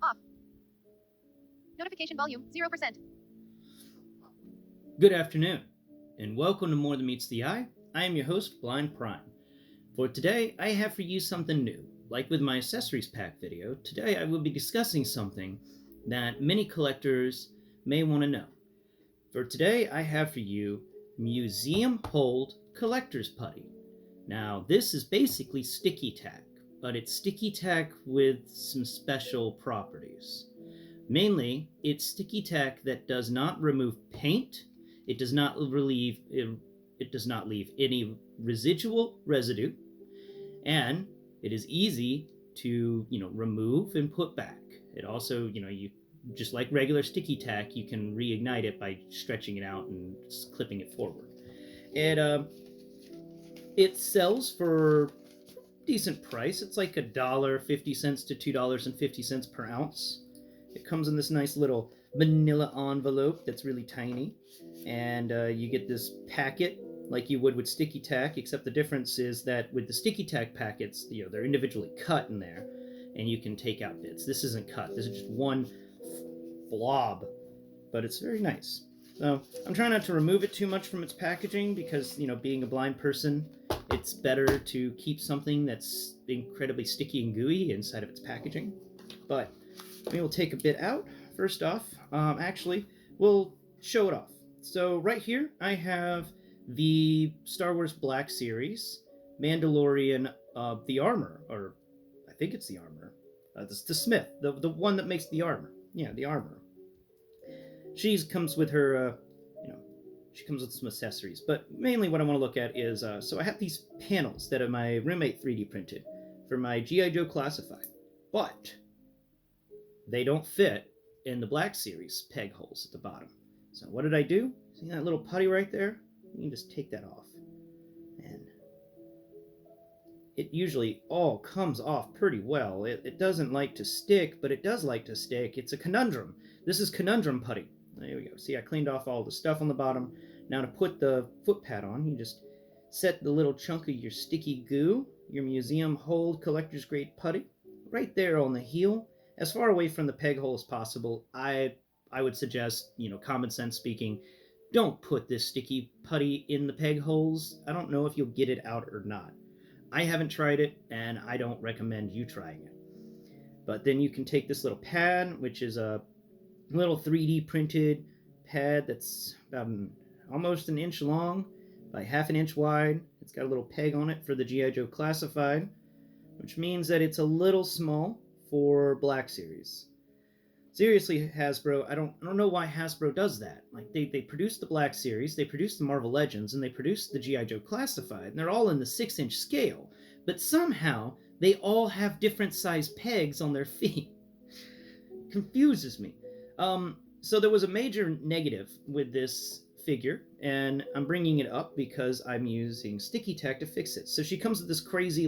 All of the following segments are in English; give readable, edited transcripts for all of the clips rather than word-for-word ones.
Off. Notification volume 0%. Good afternoon, and welcome to More Than Meets the Eye. I am your host, Blind Prime. For today, I have for you something new. Like with my accessories pack video, today I will be discussing something that many collectors may want to know. For today, I have for you Museum Hold Collector's Putty. Now, this is basically Stickytak, but it's Stickytak with some special properties. Mainly, it's Stickytak that does not remove paint. It does not leave any residual residue, and it is easy to remove and put back. It also you just like regular Stickytak, you can reignite it by stretching it out and clipping it forward. It sells for decent price. It's like $1.50 to $2.50 per ounce. It comes in this nice little manila envelope that's really tiny, and you get this packet like you would with Stickytak, except the difference is that with the Stickytak packets, they're individually cut in there, and you can take out bits. This isn't cut. This is just one blob, but it's very nice. So I'm trying not to remove it too much from its packaging because, being a blind person, it's better to keep something that's incredibly sticky and gooey inside of its packaging. But we will take a bit out. First off, actually, we'll show it off. So right here, I have the Star Wars Black Series Mandalorian, the armor, or I think it's the armor. The Smith, the one that makes the armor. Yeah, the armor. She comes with her, she comes with some accessories. But mainly what I want to look at is, so I have these panels that my roommate 3D printed for my G.I. Joe Classified. But they don't fit in the Black Series peg holes at the bottom. So what did I do? See that little putty right there? You can just take that off. And it usually all comes off pretty well. It doesn't like to stick, but it does like to stick. It's a conundrum. This is conundrum putty. There we go. See, I cleaned off all the stuff on the bottom. Now to put the foot pad on, you just set the little chunk of your sticky goo, your Museum Hold Collector's Grade Putty, right there on the heel, as far away from the peg hole as possible. I would suggest, common sense speaking, don't put this sticky putty in the peg holes. I don't know if you'll get it out or not. I haven't tried it, and I don't recommend you trying it. But then you can take this little pad, which is a little 3D printed pad that's about almost an inch long by half an inch wide. It's got a little peg on it for the G.I. Joe Classified, which means that it's a little small for Black Series. Seriously, Hasbro, I don't know why Hasbro does that. Like, they produced the Black Series, they produced the Marvel Legends, and they produced the G.I. Joe Classified, and they're all in the 6-inch scale, but somehow they all have different size pegs on their feet. Confuses me. So there was a major negative with this figure, and I'm bringing it up because I'm using Stickytak to fix it. So she comes with this crazy,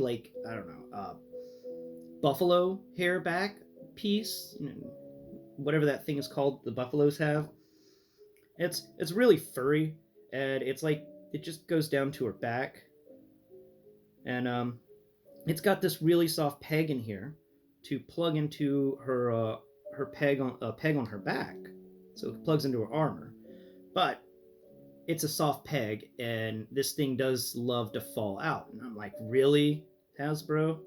buffalo hair back piece, whatever that thing is called the buffaloes have. It's really furry, and it's like it just goes down to her back, and it's got this really soft peg in here to plug into her peg on her back, so it plugs into her armor. But it's a soft peg, and this thing does love to fall out. And I'm like, really, Hasbro?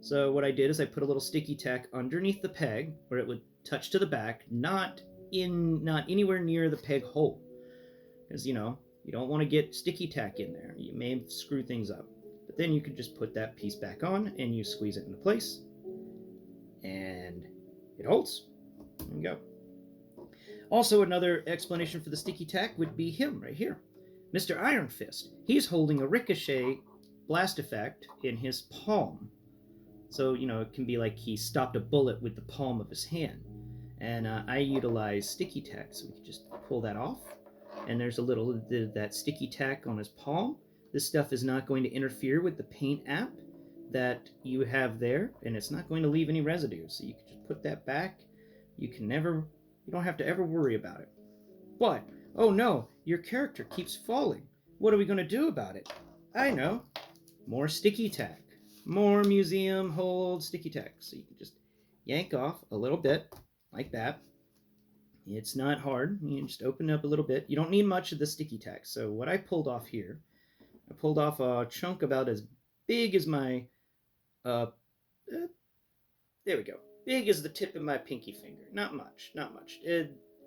So what I did is I put a little Stickytak underneath the peg where it would touch to the back, not anywhere near the peg hole, because you don't want to get Stickytak in there. You may screw things up. But then you could just put that piece back on and you squeeze it into place, and it holds. There you go. Also, another explanation for the Stickytak would be him right here, Mr. Iron Fist. He's holding a ricochet blast effect in his palm. So, it can be like he stopped a bullet with the palm of his hand. And I utilize Stickytak, so we can just pull that off. And there's a little that Stickytak on his palm. This stuff is not going to interfere with the paint app that you have there, and it's not going to leave any residue. So you can just put that back. You don't have to ever worry about it. But, oh no, your character keeps falling. What are we going to do about it? I know. More Stickytak. More Museum Hold Stickytak. So you can just yank off a little bit, like that. It's not hard. You just open it up a little bit. You don't need much of the Stickytak. So what I pulled off here, I pulled off a chunk about as big as my, uh, uh there we go. Big as the tip of my pinky finger. Not much, not much.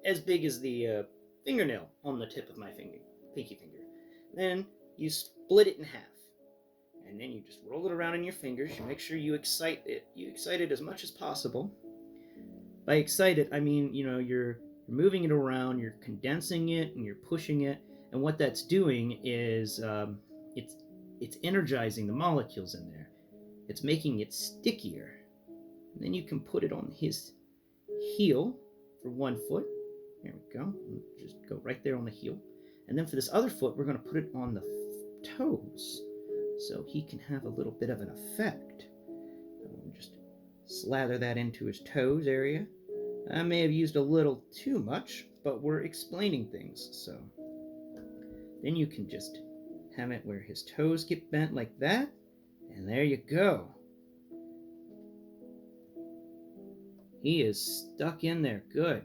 As big as the fingernail on the tip of my pinky finger. Then you split it in half. And then you just roll it around in your fingers. You make sure you excite it as much as possible. By excite it, I mean, you're moving it around, you're condensing it, and you're pushing it. And what that's doing is it's energizing the molecules in there. It's making it stickier. And then you can put it on his heel for one foot. There we go. Just go right there on the heel. And then for this other foot, we're going to put it on the toes, so he can have a little bit of an effect. Just slather that into his toes area. I may have used a little too much, but we're explaining things, so then you can just have it where his toes get bent like that, and there you go. He is stuck in there good.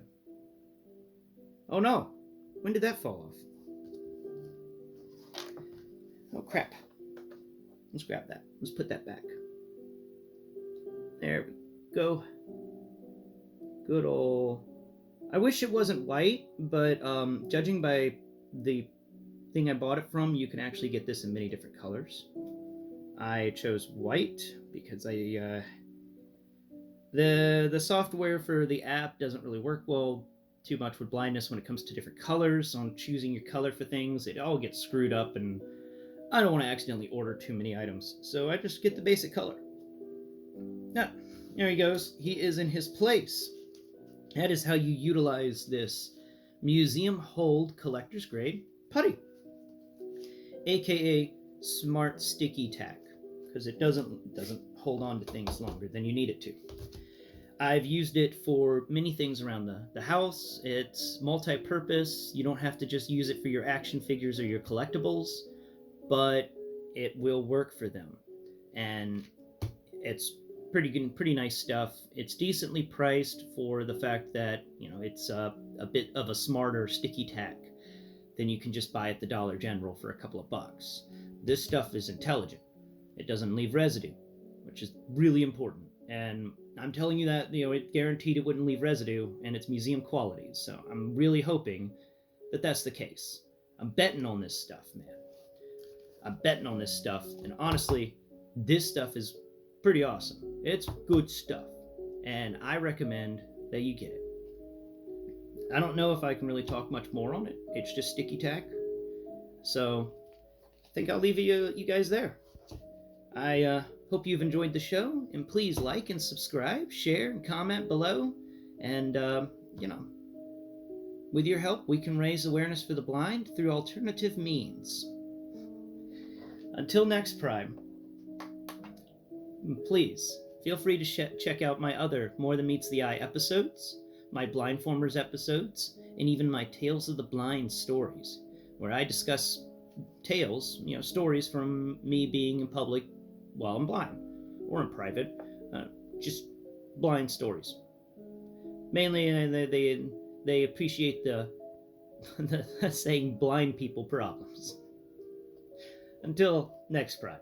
Oh no, when did that fall off? Oh crap. Let's grab that. Let's put that back. There we go. Good old... I wish it wasn't white, but judging by the thing I bought it from, you can actually get this in many different colors. I chose white because the software for the app doesn't really work well too much with blindness when it comes to different colors. On choosing your color for things, it all gets screwed up, and I don't want to accidentally order too many items, so I just get the basic color. Now, there he goes. He is in his place. That is how you utilize this museum hold collector's grade putty, aka smart Stickytak, because it doesn't hold on to things longer than you need it to. I've used it for many things around the house. It's multi-purpose. You don't have to just use it for your action figures or your collectibles, but it will work for them. And it's pretty good, pretty nice stuff. It's decently priced for the fact that, it's a bit of a smarter Stickytak than you can just buy at the Dollar General for a couple of bucks. This stuff is intelligent. It doesn't leave residue, which is really important. And I'm telling you that, it guaranteed it wouldn't leave residue, and it's museum quality. So I'm really hoping that that's the case. I'm betting on this stuff, man. I'm betting on this stuff, and honestly, this stuff is pretty awesome. It's good stuff, and I recommend that you get it. I don't know if I can really talk much more on it. It's just Stickytak. So I think I'll leave you guys there. I hope you've enjoyed the show, and please like and subscribe, share, and comment below. And, with your help, we can raise awareness for the blind through alternative means. Until next Prime, please feel free to check out my other More Than Meets the Eye episodes, my Blindformers episodes, and even my Tales of the Blind stories, where I discuss tales, stories from me being in public while I'm blind, or in private, just blind stories. Mainly, they appreciate the saying blind people problems. Until next Prime.